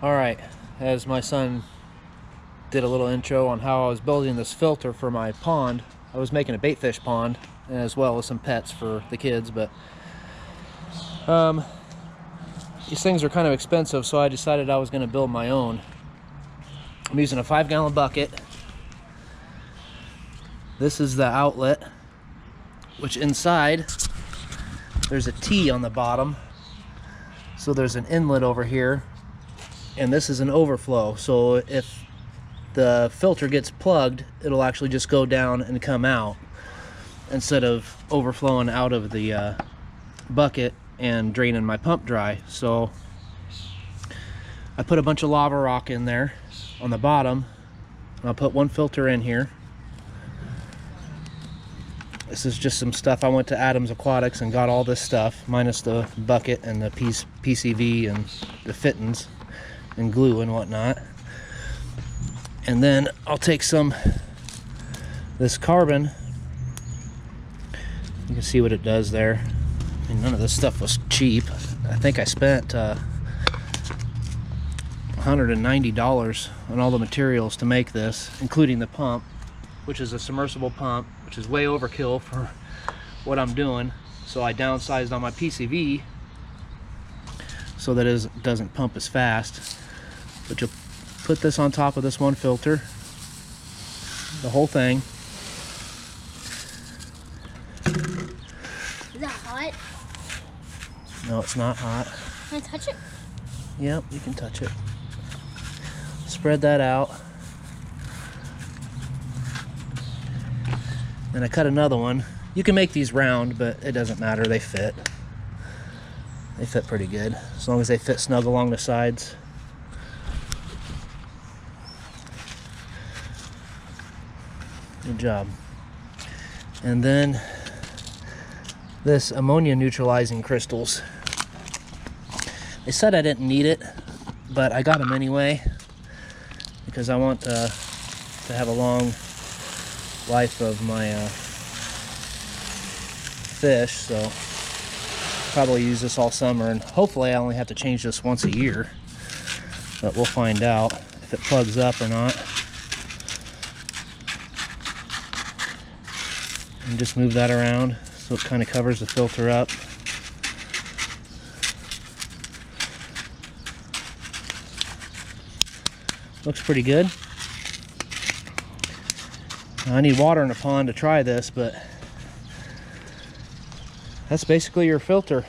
Alright, as my son did a little intro on how I was building this filter for my pond, I was making a bait fish pond as well as some pets for the kids, but these things are kind of expensive, so I decided I was going to build my own. I'm using a 5-gallon bucket. This is the outlet, which inside there's a T on the bottom, so there's an inlet over here, and this is an overflow, so if the filter gets plugged, it'll actually just go down and come out instead of overflowing out of the bucket and draining my pump dry. So I put a bunch of lava rock in there on the bottom. I'll put one filter in here. This is just some stuff. I went to Adams Aquatics and got all this stuff minus the bucket and the PCV and the fittings and glue and whatnot. And then I'll take this carbon. You can see what it does there. I mean, none of this stuff was cheap. I think I spent $190 on all the materials to make this, including the pump, which is a submersible pump, which is way overkill for what I'm doing. So I downsized on my PCV so that it doesn't pump as fast. But you'll put this on top of this one filter, the whole thing. Is that hot? No, it's not hot. Can I touch it? Yep, you can touch it. Spread that out. Then I cut another one. You can make these round, but it doesn't matter, they fit. They fit pretty good, as long as they fit snug along the sides. Good job. And then this ammonia neutralizing crystals. They said I didn't need it, but I got them anyway because I want to have a long life of my fish, so probably use this all summer, and hopefully I only have to change this once a year, but we'll find out if it plugs up or not. And just move that around so it kind of covers the filter up. Looks pretty good. Now, I need water in the pond to try this, but that's basically your filter.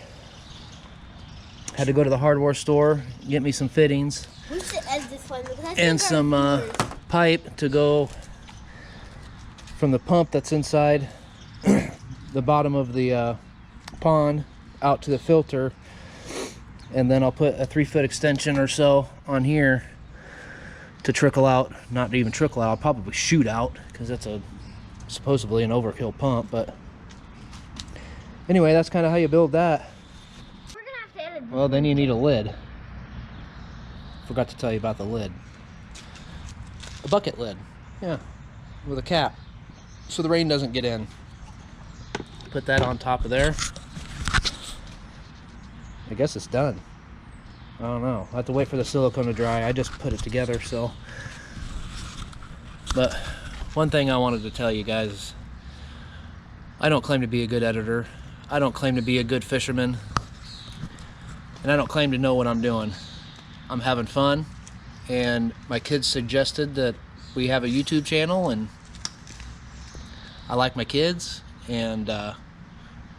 Had to go to the hardware store, get me some fittings We should end this one because I and some pipe to go from the pump that's inside the bottom of the pond out to the filter, and then I'll put a 3-foot extension or so on here to trickle out. Not even trickle out, I'll probably shoot out because that's supposedly an overkill pump, but anyway, that's kind of how you build that. We're gonna have to edit. Well, then you need a lid. Forgot to tell you about the lid. A bucket lid, yeah, with a cap so the rain doesn't get in. Put that on top of there. I guess it's done. I don't know. I have to wait for the silicone to dry. I just put it together, so. But one thing I wanted to tell you guys is I don't claim to be a good editor. I don't claim to be a good fisherman. And I don't claim to know what I'm doing. I'm having fun, and my kids suggested that we have a YouTube channel, and I like my kids, and I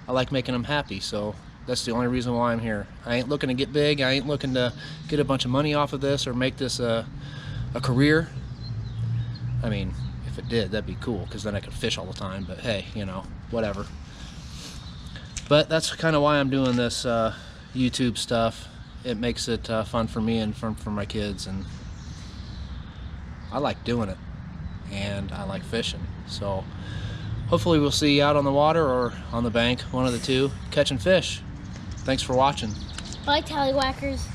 like making them happy, so that's the only reason why I'm here. I ain't looking to get big. I ain't looking to get a bunch of money off of this or make this a career. I mean, if it did, that'd be cool, because then I could fish all the time, but hey, you know, whatever. But that's kind of why I'm doing this YouTube stuff. It makes it fun for me and fun for my kids, and I like doing it, and I like fishing. So hopefully we'll see you out on the water or on the bank, one of the two, catching fish. Thanks for watching. Bye, Tallywhackers.